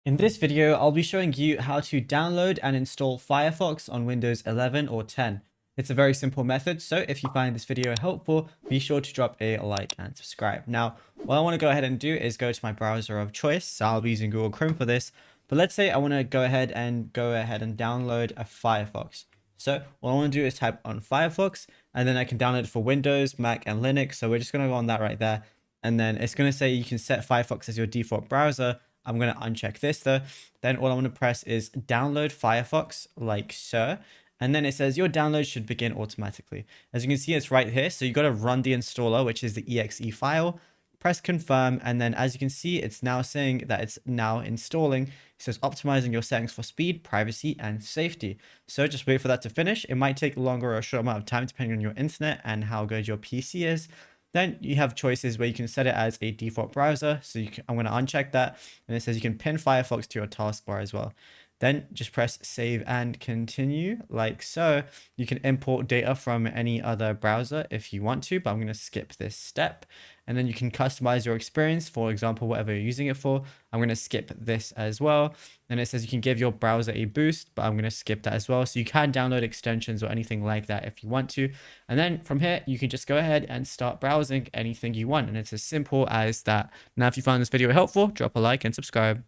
In this video, I'll be showing you how to download and install Firefox on Windows 11 or 10. It's a very simple method, so if you find this video helpful, be sure to drop a like and subscribe. Now, what I want to go ahead and do is go to my browser of choice. So I'll be using Google Chrome for this, but let's say I want to go ahead and download a Firefox. So what I want to do is type on Firefox, and then I can download it for Windows, Mac, and Linux. So we're just going to go on that right there. And then it's going to say you can set Firefox as your default browser. I'm going to uncheck this though. Then all I want to press is download Firefox like so. And then it says your download should begin automatically. As you can see, it's right here. So you got to run the installer, which is the exe file. Press confirm. And then as you can see, it's now saying that it's now installing. It says optimizing your settings for speed, privacy, and safety. So just wait for that to finish. It might take longer or a short amount of time depending on your internet and how good your PC is. Then you have choices where you can set it as a default browser. So I'm going to uncheck that. And it says you can pin Firefox to your taskbar as well. Then just press save and continue like so. You can import data from any other browser if you want to, but I'm going to skip this step. And then you can customize your experience, for example, whatever you're using it for. I'm going to skip this as well. And it says you can give your browser a boost, but I'm going to skip that as well. So you can download extensions or anything like that if you want to. And then from here, you can just go ahead and start browsing anything you want. And it's as simple as that. Now, if you found this video helpful, drop a like and subscribe.